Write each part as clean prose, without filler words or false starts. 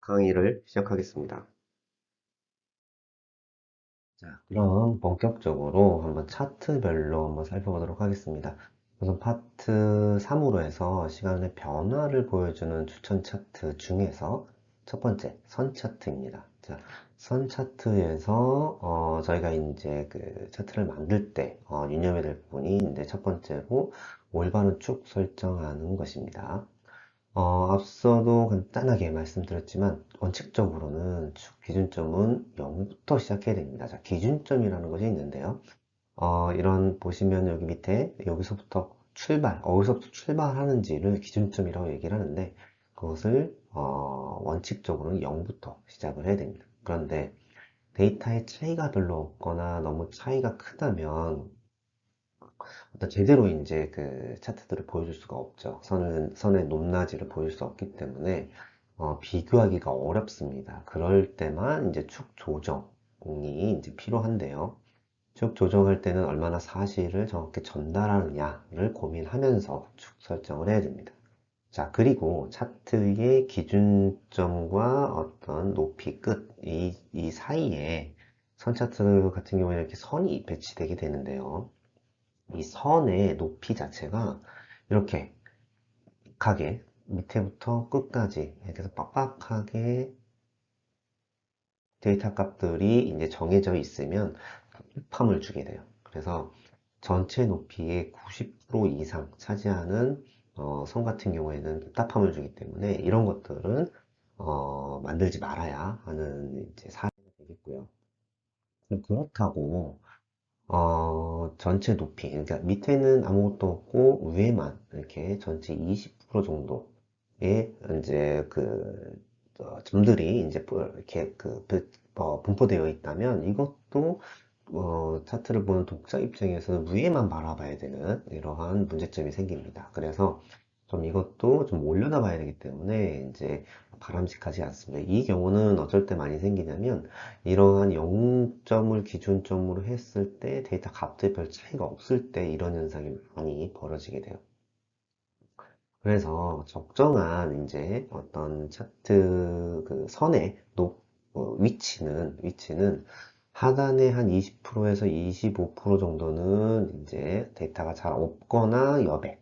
강의를 시작하겠습니다. 자, 그럼 본격적으로 한번 차트별로 한번 살펴보도록 하겠습니다. 우선 파트 3으로 해서 시간의 변화를 보여주는 추천 차트 중에서 첫 번째, 선 차트입니다. 자, 선 차트에서 저희가 이제 그 차트를 만들 때 유념해야 될 부분이 이제 첫 번째로 올바른 축 설정하는 것입니다. 앞서도 간단하게 말씀드렸지만 원칙적으로는 기준점은 0부터 시작해야 됩니다. 자, 기준점이라는 것이 있는데요. 이런 보시면 여기 밑에 여기서부터 어디서부터 출발하는지를 기준점이라고 얘기를 하는데 그것을 원칙적으로는 0부터 시작을 해야 됩니다. 그런데 데이터의 차이가 별로 없거나 너무 차이가 크다면 일단 제대로 이제 그 차트들을 보여줄 수가 없죠. 선의 높낮이를 보여줄 수 없기 때문에 비교하기가 어렵습니다. 그럴 때만 이제 축 조정이 이제 필요한데요. 축 조정할 때는 얼마나 사실을 정확히 전달하느냐를 고민하면서 축 설정을 해야 됩니다. 자, 그리고 차트의 기준점과 어떤 높이, 끝, 이 사이에 선 차트 같은 경우에 이렇게 선이 배치되게 되는데요. 이 선의 높이 자체가 이렇게 빡빡하게 밑에부터 끝까지 이렇게 해서 빡빡하게 데이터 값들이 이제 정해져 있으면 답함을 주게 돼요. 그래서 전체 높이의 90% 이상 차지하는 선 같은 경우에는 답함을 주기 때문에 이런 것들은 만들지 말아야 하는 이제 사례가 되겠고요. 그렇다고 전체 높이, 그러니까 밑에는 아무것도 없고 위에만 이렇게 전체 20% 정도의 이제 그 점들이 이제 이렇게 분포되어 있다면 이것도 차트를 보는 독자 입장에서는 위에만 바라봐야 되는 이러한 문제점이 생깁니다. 그래서 좀 이것도 좀 올려다 봐야 되기 때문에 이제 바람직하지 않습니다. 이 경우는 어쩔 때 많이 생기냐면 이러한 0점을 기준점으로 했을 때 데이터 값들이 별 차이가 없을 때 이런 현상이 많이 벌어지게 돼요. 그래서 적정한 이제 어떤 차트 그 선의 위치는 하단에 한 20%에서 25% 정도는 이제 데이터가 잘 없거나 여백,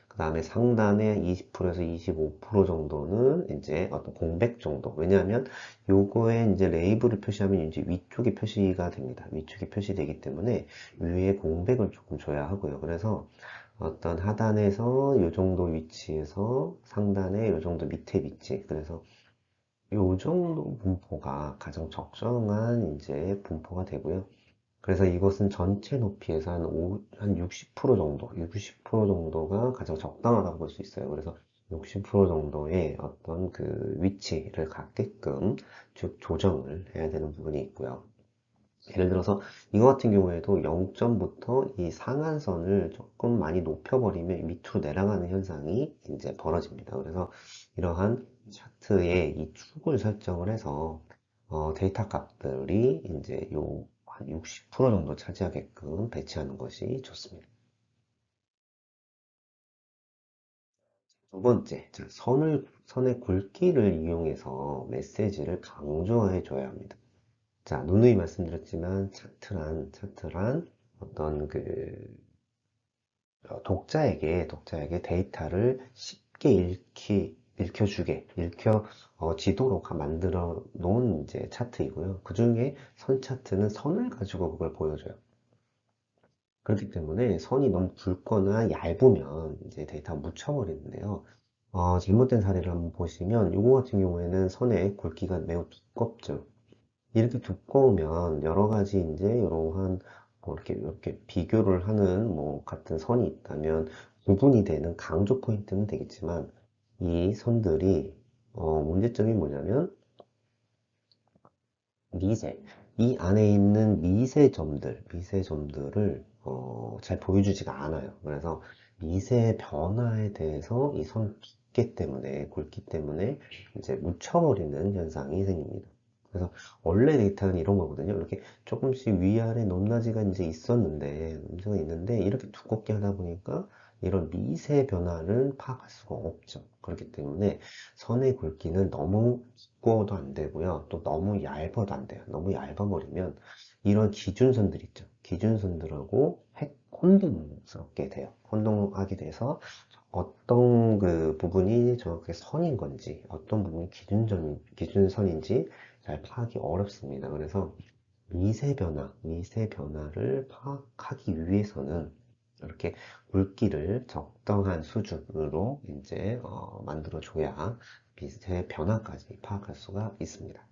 그 다음에 상단에 20%에서 25% 정도는 이제 어떤 공백 정도. 왜냐하면 요거에 이제 레이블을 표시하면 이제 위쪽에 표시가 됩니다. 위쪽에 표시되기 때문에 위에 공백을 조금 줘야 하고요. 그래서 어떤 하단에서 요 정도 위치에서 상단에 요 정도 밑에 위치. 그래서 요 정도 분포가 가장 적정한 이제 분포가 되고요. 그래서 이것은 전체 높이에서 한 60% 정도, 60% 정도가 가장 적당하다고 볼 수 있어요. 그래서 60% 정도의 어떤 그 위치를 갖게끔 즉 조정을 해야 되는 부분이 있고요. 예를 들어서 이거 같은 경우에도 0점부터 이 상한선을 조금 많이 높여버리면 밑으로 내려가는 현상이 이제 벌어집니다. 그래서 이러한 차트의 이 축을 설정을 해서 데이터 값들이 이제 요 한 60% 정도 차지하게끔 배치하는 것이 좋습니다. 두 번째, 자, 선의 굵기를 이용해서 메시지를 강조해 줘야 합니다. 자, 누누이 말씀드렸지만 차트란 어떤 그 독자에게 데이터를 쉽게 지도록 만들어 놓은 이제 차트이고요. 그 중에 선 차트는 선을 가지고 그걸 보여줘요. 그렇기 때문에 선이 너무 굵거나 얇으면 이제 데이터가 묻혀버리는데요. 잘못된 사례를 한번 보시면 이거 같은 경우에는 선의 굵기가 매우 두껍죠. 이렇게 두꺼우면 여러 가지 이제 이러한 뭐 이렇게 비교를 하는 뭐 같은 선이 있다면 구분이 되는 강조 포인트는 되겠지만 이 선들이 문제점이 뭐냐면 미세 이 안에 있는 미세점들을 잘 보여주지가 않아요. 그래서 미세 변화에 대해서 이 선 두께 때문에 굵기 때문에 이제 묻혀버리는 현상이 생깁니다. 그래서 원래 데이터는 이런 거거든요. 이렇게 조금씩 위아래 높낮이가 이제 있었는데 문제가 있는데 이렇게 두껍게 하다 보니까 이런 미세 변화를 파악할 수가 없죠. 그렇기 때문에 선의 굵기는 너무 두꺼워도 안 되고요. 또 너무 얇아도 안 돼요. 너무 얇아버리면 이런 기준선들 있죠. 기준선들하고 혼동스럽게 돼요. 혼동하게 돼서 어떤 그 부분이 정확하게 선인 건지, 어떤 부분이 기준선인지 잘 파악이 어렵습니다. 그래서 미세 변화를 파악하기 위해서는 이렇게 굵기를 적당한 수준으로 이제 만들어줘야 미세 변화까지 파악할 수가 있습니다.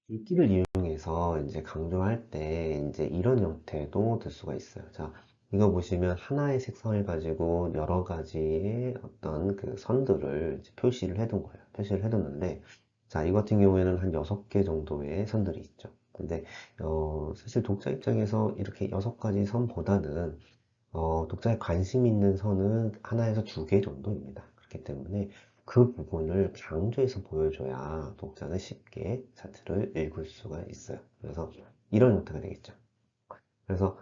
굵기를 이용해서 이제 강조할 때 이제 이런 형태도 될 수가 있어요. 자, 이거 보시면 하나의 색상을 가지고 여러 가지의 어떤 그 선들을 이제 표시를 해둔 거예요. 표시를 해뒀는데, 자, 이 같은 경우에는 한 6개 정도의 선들이 있죠. 근데, 사실 독자 입장에서 이렇게 6가지 선보다는 독자의 관심 있는 선은 하나에서 2개 정도입니다. 그렇기 때문에 그 부분을 강조해서 보여줘야 독자는 쉽게 차트를 읽을 수가 있어요. 그래서 이런 형태가 되겠죠. 그래서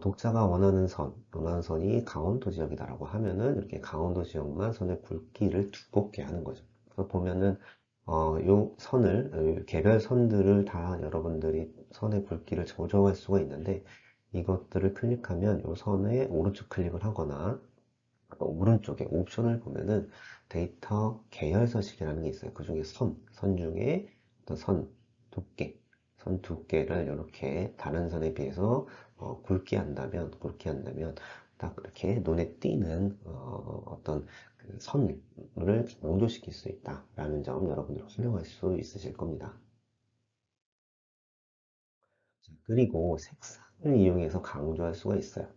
독자가 원하는 선이 강원도 지역이다라고 하면은 이렇게 강원도 지역만 선의 굵기를 두껍게 하는 거죠. 그래서 보면은 요 선을 개별 선들을 다 여러분들이 선의 굵기를 조정할 수가 있는데 이것들을 클릭하면 요 선에 오른쪽 클릭을 하거나 오른쪽에 옵션을 보면은 데이터 계열서식이라는 게 있어요. 그 중에 선 중에 어떤 두께, 선 두께를 이렇게 다른 선에 비해서 굵게 한다면 딱 이렇게 눈에 띄는 어떤 그 선을 강조시킬 수 있다라는 점 여러분들 활용할 수 있으실 겁니다. 자, 그리고 색상을 이용해서 강조할 수가 있어요.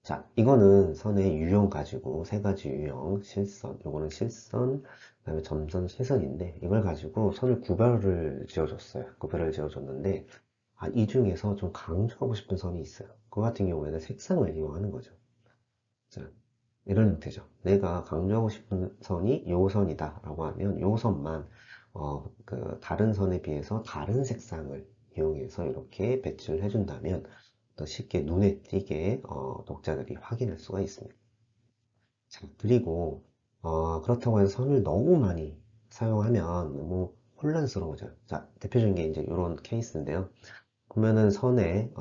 자, 이거는 선의 유형 가지고 3가지 유형, 실선, 요거는 실선, 그다음에 점선, 쇄선인데 이걸 가지고 선을 구별을 지어줬어요. 구별을 지어줬는데 이 중에서 좀 강조하고 싶은 선이 있어요. 그 같은 경우에는 색상을 이용하는 거죠. 자, 이런 형태죠. 내가 강조하고 싶은 선이 요 선이다 라고 하면 요 선만 그 다른 선에 비해서 다른 색상을 이용해서 이렇게 배치를 해준다면 더 쉽게 눈에 띄게 독자들이 확인할 수가 있습니다. 자, 그리고 그렇다고 해서 선을 너무 많이 사용하면 너무 혼란스러워져요. 자, 대표적인 게 이제 이런 케이스인데요. 보면은 선이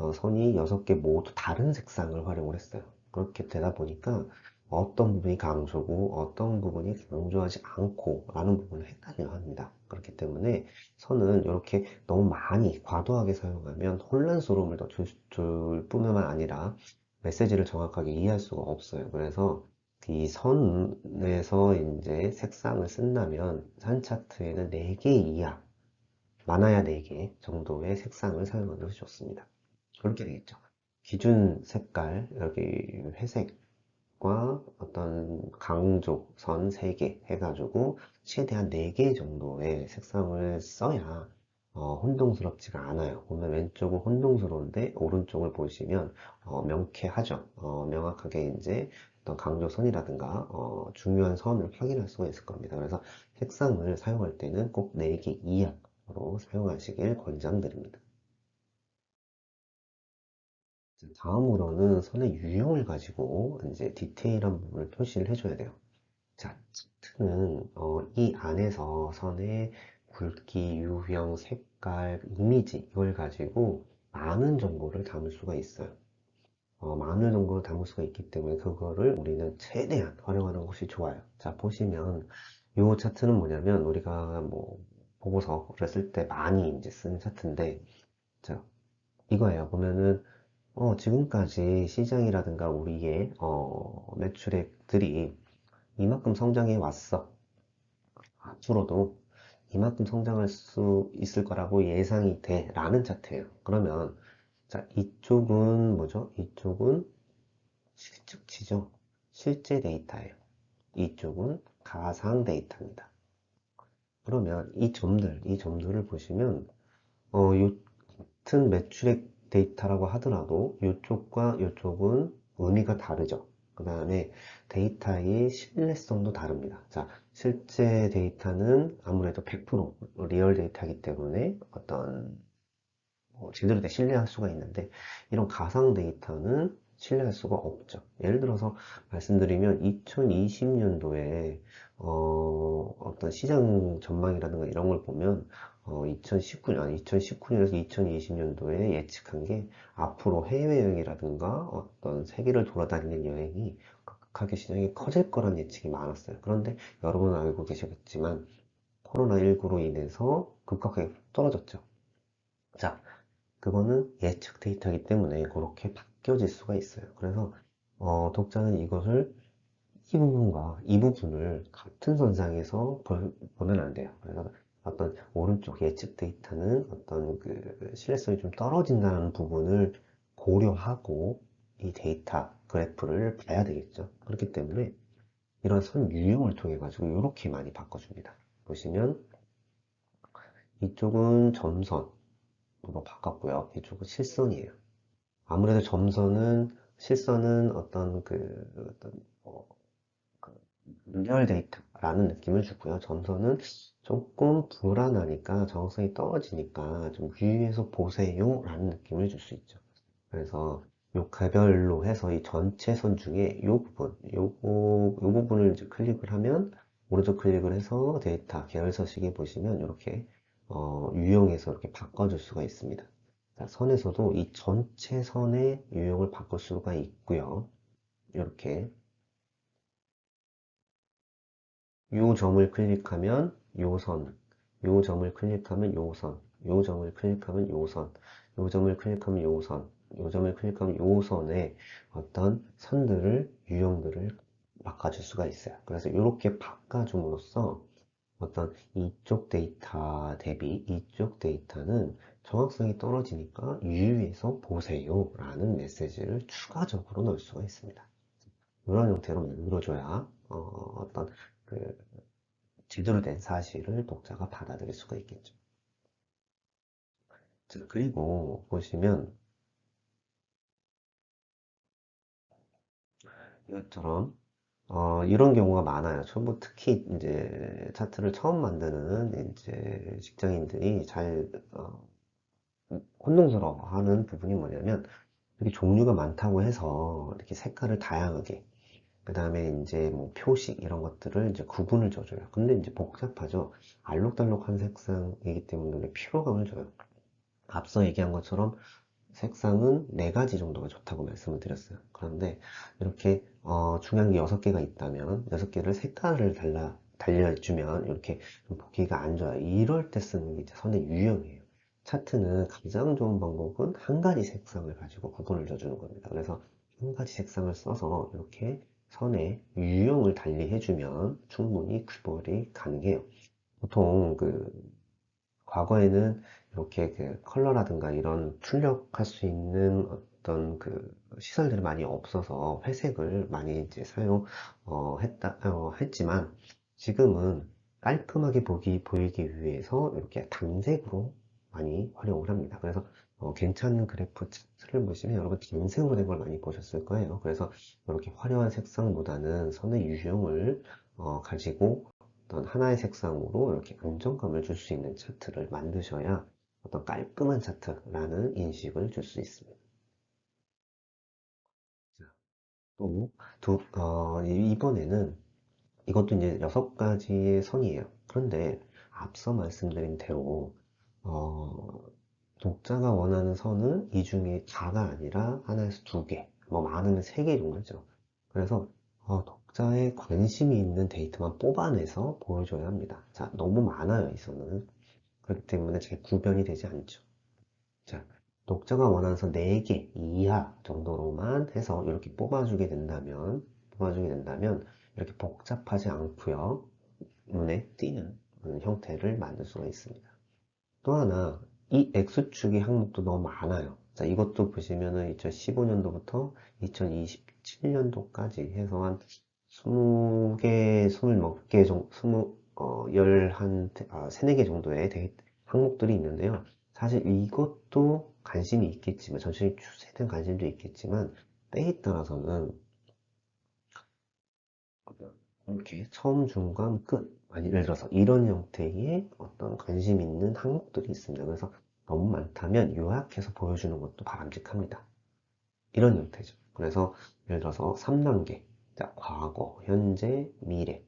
6개 모두 다른 색상을 활용을 했어요. 그렇게 되다 보니까 어떤 부분이 강조고 어떤 부분이 강조하지 않고 라는 부분을 헷갈려 합니다. 그렇기 때문에 선은 이렇게 너무 많이 과도하게 사용하면 혼란스러움을 더 줄 뿐만 아니라 메시지를 정확하게 이해할 수가 없어요. 그래서 이 선에서 이제 색상을 쓴다면 한 차트에는 4개 이하 많아야 4개 정도의 색상을 사용하는 것이 좋습니다. 그렇게 되겠죠. 기준 색깔, 여기 회색과 어떤 강조, 선 3개 해가지고 최대한 4개 정도의 색상을 써야 혼동스럽지가 않아요. 보면 왼쪽은 혼동스러운데 오른쪽을 보시면 명쾌하죠. 명확하게 이제 어떤 강조선이라든가 중요한 선을 확인할 수가 있을 겁니다. 그래서 색상을 사용할 때는 꼭 4개 이하로 사용하시길 권장드립니다. 다음으로는 선의 유형을 가지고 이제 디테일한 부분을 표시를 해줘야 돼요. 자, 차트는 이 안에서 선의 굵기, 유형, 색깔, 이미지 이걸 가지고 많은 정보를 담을 수가 있어요. 많은 정보를 담을 수가 있기 때문에 그거를 우리는 최대한 활용하는 것이 좋아요. 자, 보시면 이 차트는 뭐냐면 우리가 뭐 보고서를 쓸 때 많이 이제 쓰는 차트인데 자, 이거예요. 보면은 지금까지 시장이라든가 우리의 매출액들이 이만큼 성장해 왔어. 앞으로도 이만큼 성장할 수 있을 거라고 예상이 돼 라는 차트예요. 그러면 자, 이쪽은 뭐죠? 이쪽은 실측치죠. 실제 데이터예요. 이쪽은 가상 데이터입니다. 그러면 이 점들을 보시면 요 같은 매출액 데이터라고 하더라도 이쪽과 이쪽은 의미가 다르죠. 그 다음에 데이터의 신뢰성도 다릅니다. 자, 실제 데이터는 아무래도 100% 리얼 데이터이기 때문에 어떤 제대로 된 신뢰할 수가 있는데 이런 가상 데이터는 신뢰할 수가 없죠. 예를 들어서 말씀드리면 2020년도에 어떤 시장 전망이라든가 이런 걸 보면 2019년에서 2020년도에 예측한 게 앞으로 해외여행이라든가 어떤 세계를 돌아다니는 여행이 급하게 시장이 커질 거란 예측이 많았어요. 그런데 여러분은 알고 계시겠지만 코로나19로 인해서 급격하게 떨어졌죠. 자, 그거는 예측 데이터이기 때문에 그렇게 바뀌어질 수가 있어요. 그래서 독자는 이것을 이 부분과 이 부분을 같은 선상에서 보면 안 돼요. 그래서 어떤 오른쪽 예측 데이터는 어떤 그 신뢰성이 좀 떨어진다는 부분을 고려하고 이 데이터 그래프를 봐야 되겠죠. 그렇기 때문에 이런 선 유형을 통해 가지고 이렇게 많이 바꿔줍니다. 보시면 이쪽은 점선으로 바꿨고요. 이쪽은 실선이에요. 아무래도 실선은 어떤 그 리얼 데이터라는 느낌을 주고요. 점선은 조금 불안하니까 정성이 떨어지니까 좀 유의해서 보세요 라는 느낌을 줄 수 있죠. 그래서 요 개별로 해서 이 전체 선 중에 요 부분을 이제 클릭을 하면 오른쪽 클릭을 해서 데이터 계열서식에 보시면 이렇게 유형에서 이렇게 바꿔줄 수가 있습니다. 자, 선에서도 이 전체 선의 유형을 바꿀 수가 있고요. 이렇게 요 점을 클릭하면 요 선, 요 점을 클릭하면 요 선, 요 점을 클릭하면 요 선, 요 점을 클릭하면 요 선, 요 점을 클릭하면 요 선의 어떤 선들을, 유형들을 바꿔줄 수가 있어요. 그래서 이렇게 바꿔줌으로써 어떤 이쪽 데이터 대비 이쪽 데이터는 정확성이 떨어지니까 유의해서 보세요 라는 메시지를 추가적으로 넣을 수가 있습니다. 이런 형태로 만들어줘야 어떤 그 제대로 된 사실을 독자가 받아들일 수가 있겠죠. 자, 그리고 보시면 이것처럼 이런 경우가 많아요. 처음부터 특히 이제 차트를 처음 만드는 이제 직장인들이 잘 혼동스러워하는 부분이 뭐냐면 이렇게 종류가 많다고 해서 이렇게 색깔을 다양하게 그 다음에 이제 뭐 표식 이런 것들을 이제 구분을 줘줘요. 근데 이제 복잡하죠. 알록달록한 색상이기 때문에 피로감을 줘요. 앞서 얘기한 것처럼 색상은 4가지 정도가 좋다고 말씀을 드렸어요. 그런데 이렇게 중요한 게 6개가 있다면 6개를 색깔을 달려주면 이렇게 좀 보기가 안 좋아요. 이럴 때 쓰는 게 이제 선의 유형이에요. 차트는 가장 좋은 방법은 한 가지 색상을 가지고 구분을 줘주는 겁니다. 그래서 한 가지 색상을 써서 이렇게 선의 유형을 달리해주면 충분히 구별이 가능해요. 보통 과거에는 이렇게 그 컬러라든가 이런 출력할 수 있는 어떤 그 시설들이 많이 없어서 회색을 많이 이제 했지만 지금은 깔끔하게 보이기 위해서 이렇게 단색으로 많이 활용을 합니다. 그래서 괜찮은 그래프 차트를 보시면 여러분 단색으로 된 걸 많이 보셨을 거예요. 그래서 이렇게 화려한 색상보다는 선의 유형을 가지고 어떤 하나의 색상으로 이렇게 안정감을 줄 수 있는 차트를 만드셔야 어떤 깔끔한 차트라는 인식을 줄 수 있습니다. 자, 또, 이번에는 이것도 이제 6가지의 선이에요. 그런데 앞서 말씀드린 대로, 어, 독자가 원하는 선은 이 중에 다가 아니라 하나에서 2개, 뭐 많으면 3개 정도죠. 그래서 독자의 관심이 있는 데이터만 뽑아내서 보여줘야 합니다. 자, 너무 많아요, 이 선은. 그렇기 때문에 잘 구별이 되지 않죠. 자, 독자가 원하는 선 4개 이하 정도로만 해서 이렇게 뽑아주게 된다면 이렇게 복잡하지 않고요. 눈에 띄는 형태를 만들 수가 있습니다. 또 하나, 이 X축의 항목도 너무 많아요. 자, 이것도 보시면은 2015년도부터 2027년도까지 해서 한 20개, 20몇 개 정도, 4개 정도의 항목들이 있는데요. 사실 이것도 관심이 있겠지만, 전체적인 추세에 대한 관심도 있겠지만, 때에 따라서는 이렇게 처음, 중간, 끝. 아니, 예를 들어서 이런 형태의 어떤 관심 있는 항목들이 있습니다. 그래서 너무 많다면 요약해서 보여주는 것도 바람직합니다. 이런 형태죠. 그래서 예를 들어서 3단계. 자, 과거, 현재, 미래.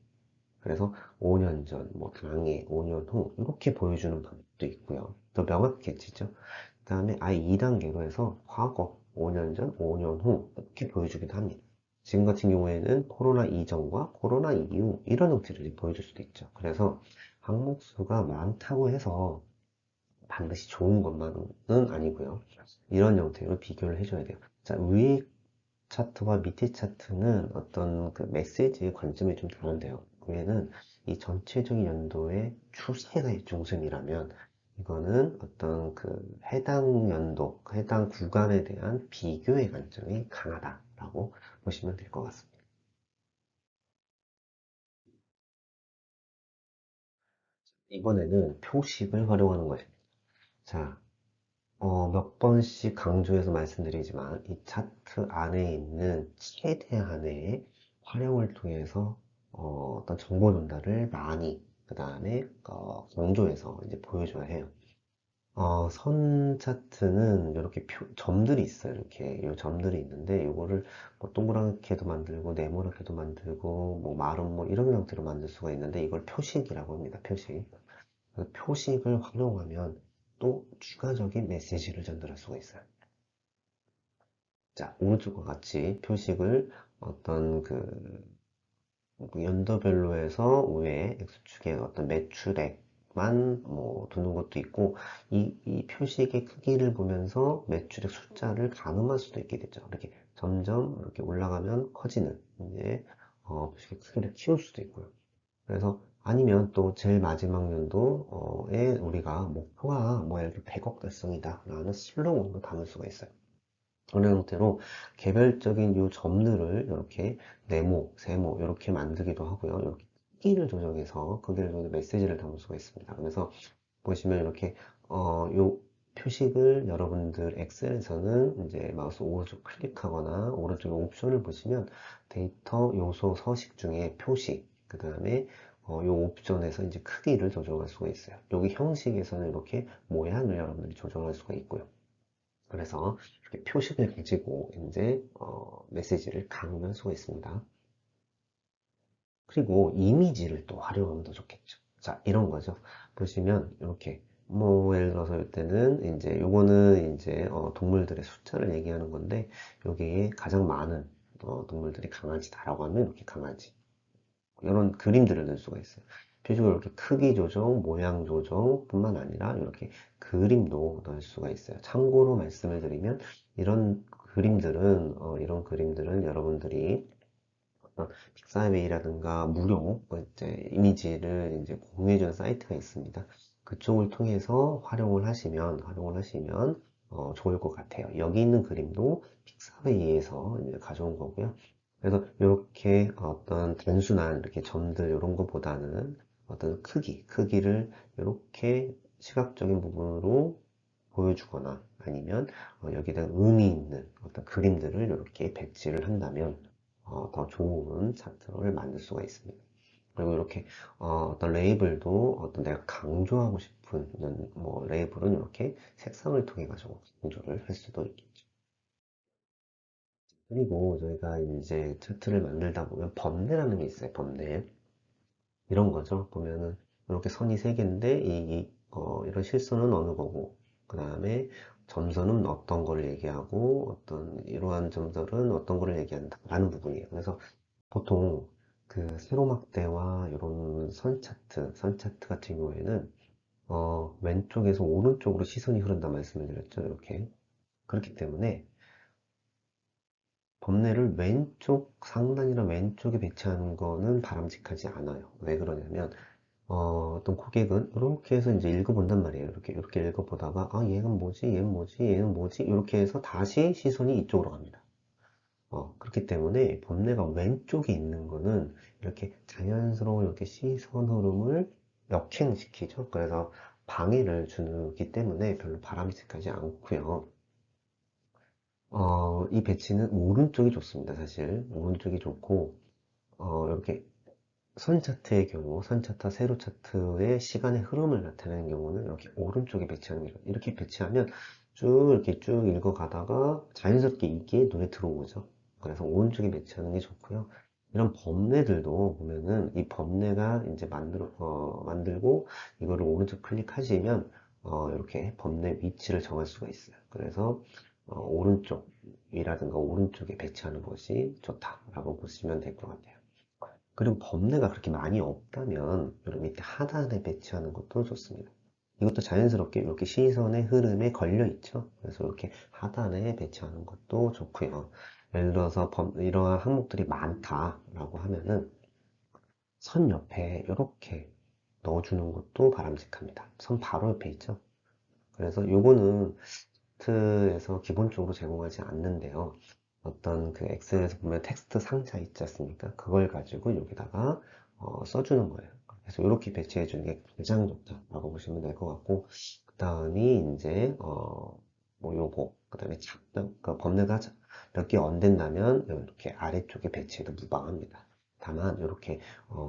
그래서 5년 전, 뭐 당해, 5년 후 이렇게 보여주는 방법도 있고요. 더 명확해지죠. 그 다음에 아예 2단계로 해서 과거, 5년 전, 5년 후 이렇게 보여주기도 합니다. 지금 같은 경우에는 코로나 이전과 코로나 이후 이런 형태를 보여줄 수도 있죠. 그래서 항목 수가 많다고 해서 반드시 좋은 것만은 아니고요. 이런 형태로 비교를 해줘야 돼요. 자, 위에 차트와 밑에 차트는 어떤 그 메시지의 관점이 좀 다른데요. 위에는 이 전체적인 연도의 추세가 중심이라면 이거는 어떤 그 해당 연도, 해당 구간에 대한 비교의 관점이 강하다라고 보시면 될 것 같습니다. 이번에는 표식을 활용하는 것입니다. 자, 몇 번씩 강조해서 말씀드리지만 이 차트 안에 있는 최대한의 활용을 통해서 떤 정보 전달을 많이 그 다음에 강조해서 이제 보여줘야 해요. 선 차트는 이렇게 점들이 있어요. 이렇게 요 점들이 있는데 이거를 뭐 동그랗게도 만들고 네모나게도 만들고 뭐 마름 뭐 이런 형태로 만들 수가 있는데 이걸 표식이라고 합니다. 표식. 그래서 표식을 활용하면 또 추가적인 메시지를 전달할 수가 있어요. 자, 오른쪽과 같이 표식을 어떤 그 연도별로 해서 위에 X축에 어떤 매출액만 뭐 두는 것도 있고 이 표식의 크기를 보면서 매출액 숫자를 가늠할 수도 있게 되죠. 이렇게 점점 이렇게 올라가면 커지는 이제 표식의 크기를 키울 수도 있고요. 그래서 아니면 또 제일 마지막 연도에 우리가 목표가 뭐 예를 들어 100억 달성이다 라는 슬로건도 담을 수가 있어요. 그런 형태로 개별적인 요 점들을 이렇게 네모, 세모 이렇게 만들기도 하고요. 이렇게 크기를 조정해서 메시지를 담을 수가 있습니다. 그래서 보시면 이렇게 요 표식을 여러분들 엑셀에서는 이제 마우스 오른쪽 클릭하거나 오른쪽 옵션을 보시면 데이터 요소 서식 중에 표식 그 다음에 요 옵션에서 이제 크기를 조정할 수가 있어요. 여기 형식에서는 이렇게 모양을 여러분들이 조정할 수가 있고요. 그래서 이렇게 표식을 가지고 이제 메시지를 강조할 수가 있습니다. 그리고 이미지를 또 활용하면 더 좋겠죠. 자, 이런 거죠. 보시면 이렇게 뭐 예를 들어서 이때는 이제 요거는 이제 동물들의 숫자를 얘기하는 건데 여기에 가장 많은 동물들이 강아지다라고 하면 이렇게 강아지 이런 그림들을 넣을 수가 있어요. 표식을 이렇게 크기 조정, 모양 조정 뿐만 아니라 이렇게 그림도 넣을 수가 있어요. 참고로 말씀을 드리면 이런 그림들은 여러분들이 픽사웨이라든가 무료 이제 이미지를 이제 공유해주는 사이트가 있습니다. 그쪽을 통해서 활용을 하시면 좋을 것 같아요. 여기 있는 그림도 픽사웨이에서 이제 가져온 거고요. 그래서 이렇게 어떤 단순한 이렇게 점들 이런 것보다는 어떤 크기를 이렇게 시각적인 부분으로 보여주거나 아니면 여기에 대한 의미 있는 어떤 그림들을 이렇게 배치를 한다면 더 좋은 차트를 만들 수가 있습니다. 그리고 이렇게 떤 레이블도 어떤 내가 강조하고 싶은 뭐 레이블은 이렇게 색상을 통해 가지고 강조를 할 수도 있겠죠. 그리고 저희가 이제 차트를 만들다 보면 범례라는 게 있어요. 범례. 이런 거죠. 보면은 이렇게 선이 세 개인데 이런 실선은 어느 거고 그 다음에 점선은 어떤 거를 얘기하고 어떤 이러한 점들은 어떤 거를 얘기한다 라는 부분이에요. 그래서 보통 그 세로막대와 이런 선 차트 같은 경우에는 왼쪽에서 오른쪽으로 시선이 흐른다 말씀을 드렸죠. 이렇게 그렇기 때문에 범례를 왼쪽 상단이나 왼쪽에 배치하는 거는 바람직하지 않아요. 왜 그러냐면 어떤 고객은 이렇게 해서 이제 읽어본단 말이에요. 이렇게 읽어보다가 아 얘는 뭐지, 얘는 뭐지, 얘는 뭐지 이렇게 해서 다시 시선이 이쪽으로 갑니다. 그렇기 때문에 범례가 왼쪽에 있는 거는 이렇게 자연스러운 이렇게 시선 흐름을 역행시키죠. 그래서 방해를 주기 때문에 별로 바람직하지 않고요. 이 배치는 오른쪽이 좋습니다. 사실 오른쪽이 좋고 이렇게 선 차트의 경우, 선 차트, 세로 차트의 시간의 흐름을 나타내는 경우는 이렇게 오른쪽에 배치하는 게 이렇게 배치하면 쭉 이렇게 쭉 읽어가다가 자연스럽게 이게 눈에 들어오죠. 그래서 오른쪽에 배치하는 게 좋고요. 이런 범례들도 보면은 이 범례가 이제 만들고 이거를 오른쪽 클릭하시면 이렇게 범례 위치를 정할 수가 있어요. 그래서 오른쪽이라든가 오른쪽에 배치하는 것이 좋다라고 보시면 될 것 같아요. 그리고 범례가 그렇게 많이 없다면 여기 밑에 하단에 배치하는 것도 좋습니다. 이것도 자연스럽게 이렇게 시선의 흐름에 걸려 있죠. 그래서 이렇게 하단에 배치하는 것도 좋고요. 예를 들어서 이러한 항목들이 많다라고 하면은 선 옆에 이렇게 넣어주는 것도 바람직합니다. 선 바로 옆에 있죠. 그래서 요거는 텍스트에서 기본적으로 제공하지 않는데요. 어떤 그 엑셀에서 보면 텍스트 상자 있지 않습니까? 그걸 가지고 여기다가 써주는 거예요. 그래서 이렇게 배치해 주는 게 가장 좋다라고 보시면 될 것 같고, 그 다음이 이제 뭐 요거, 그 다음에 그 범례가 몇 개 안 된다면 이렇게 아래쪽에 배치해도 무방합니다. 다만 이렇게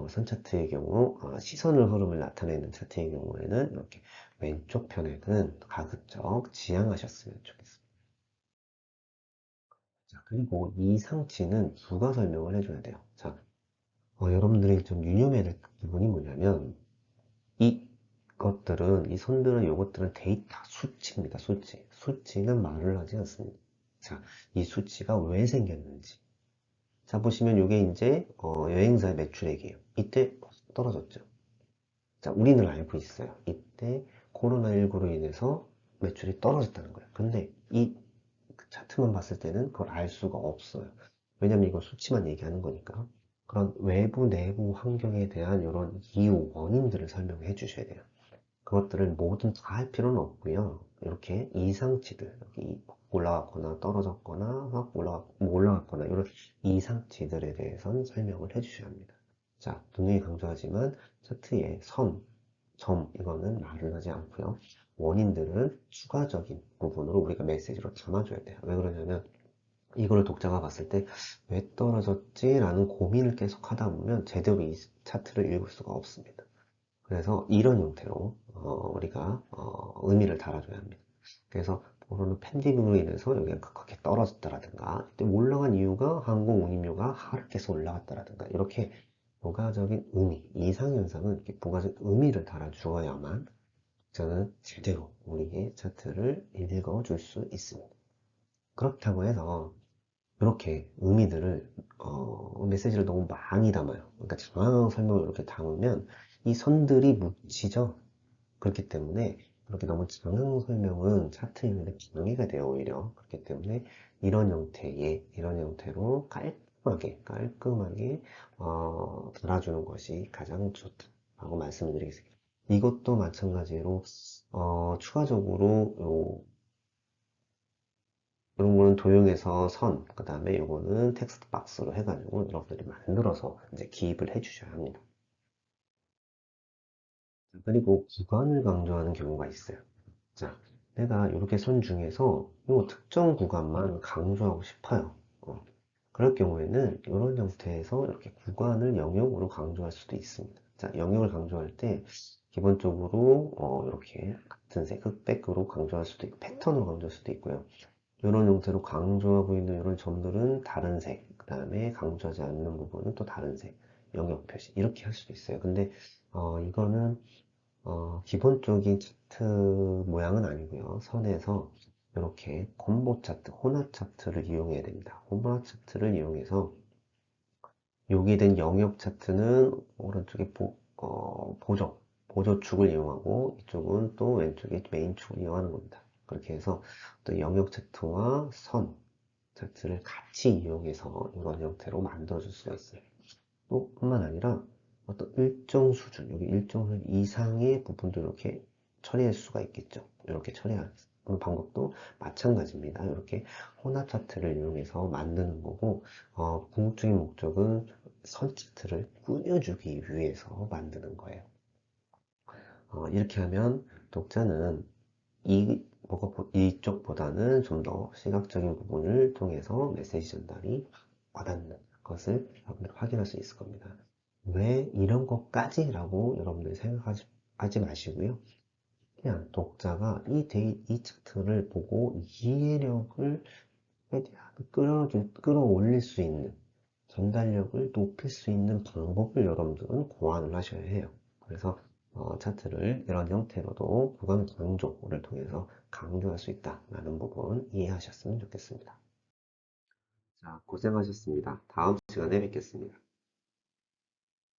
선 차트의 경우 시선을 흐름을 나타내는 차트의 경우에는 이렇게 왼쪽 편에는 가급적 지양하셨으면 좋겠습니다. 자, 그리고 이 상치는 부가 설명을 해줘야 돼요. 자, 여러분들이 좀 유념해야 될 부분이 뭐냐면, 이 선들은, 요것들은 데이터 수치입니다. 수치. 수치는 말을 하지 않습니다. 자, 이 수치가 왜 생겼는지. 자, 보시면 이게 이제, 여행사의 매출액이에요. 이때 떨어졌죠. 자, 우리는 알고 있어요. 이때 코로나19로 인해서 매출이 떨어졌다는 거예요. 근데 이 차트만 봤을 때는 그걸 알 수가 없어요. 왜냐면 이건 수치만 얘기하는 거니까. 그런 외부, 내부 환경에 대한 이런 이유, 원인들을 설명해 주셔야 돼요. 그것들을 모두 다 할 필요는 없고요. 이렇게 이상치들, 여기 올라갔거나 떨어졌거나 확 올라갔거나 이런 이상치들에 대해서는 설명을 해 주셔야 합니다. 자, 분명히 강조하지만 차트에 선, 점 이거는 말을 하지 않고요. 원인들은 추가적인 부분으로 우리가 메시지로 담아줘야 돼요. 왜 그러냐면 이걸 독자가 봤을 때 왜 떨어졌지? 라는 고민을 계속 하다 보면 제대로 이 차트를 읽을 수가 없습니다. 그래서 이런 형태로 우리가 의미를 달아줘야 합니다. 그래서 보로는 팬데믹으로 인해서 여기가 급하게 떨어졌다라든가 이때 올라간 이유가 항공 운임료가 하락해서 올라갔다라든가 이렇게 부가적인 의미, 이상현상은 이렇게 부가적 의미를 달아주어야만 저는 제대로 우리의 차트를 읽어줄 수 있습니다. 그렇다고 해서 이렇게 의미들을 메시지를 너무 많이 담아요. 그러니까 장황한 설명을 이렇게 담으면 이 선들이 묻히죠. 그렇기 때문에 그렇게 너무 장황 설명은 차트 읽는데 방해가 돼요, 오히려. 그렇기 때문에 이런 형태로 깔끔하게 달아주는 것이 가장 좋다라고 말씀을 드리겠습니다. 이것도 마찬가지로 추가적으로 이런 거는 도형에서 선, 그 다음에 이거는 텍스트 박스로 해가지고 여러분들이 만들어서 이제 기입을 해주셔야 합니다. 그리고 구간을 강조하는 경우가 있어요. 자, 내가 이렇게 선 중에서 이 특정 구간만 강조하고 싶어요. 그럴 경우에는 이런 형태에서 이렇게 구간을 영역으로 강조할 수도 있습니다. 자, 영역을 강조할 때 기본적으로 이렇게 같은 색, 흑백으로 강조할 수도 있고 패턴으로 강조할 수도 있고요. 이런 형태로 강조하고 있는 이런 점들은 다른 색, 그 다음에 강조하지 않는 부분은 또 다른 색, 영역 표시 이렇게 할 수도 있어요. 근데 이거는 기본적인 차트 모양은 아니고요. 선에서 이렇게 콤보 차트, 혼합 차트를 이용해야 됩니다. 혼합 차트를 이용해서 여기에 된 영역 차트는 오른쪽에 보조축을 이용하고 이쪽은 또 왼쪽에 메인축을 이용하는 겁니다. 그렇게 해서 또 영역 차트와 선 차트를 같이 이용해서 이런 형태로 만들어줄 수가 있어요. 또 뿐만 아니라 어떤 일정 수준, 여기 일정 수준 이상의 부분도 이렇게 처리할 수가 있겠죠. 이렇게 처리하는 방법도 마찬가지입니다. 이렇게 혼합 차트를 이용해서 만드는 거고, 궁극적인 목적은 선 차트를 꾸며주기 위해서 만드는 거예요. 이렇게 하면 독자는 이쪽보다는 좀 더 시각적인 부분을 통해서 메시지 전달이 와닿는 것을 여러분들 확인할 수 있을 겁니다. 왜 이런 것까지? 라고 여러분들이 생각하지 마시고요. 그냥 독자가 이 차트를 보고 이해력을 최대한 끌어올릴 수 있는, 전달력을 높일 수 있는 방법을 여러분들은 고안을 하셔야 해요. 그래서 차트를 이런 형태로도 구간 강조를 통해서 강조할 수 있다라는 부분 이해하셨으면 좋겠습니다. 자, 고생하셨습니다. 다음 시간에 뵙겠습니다.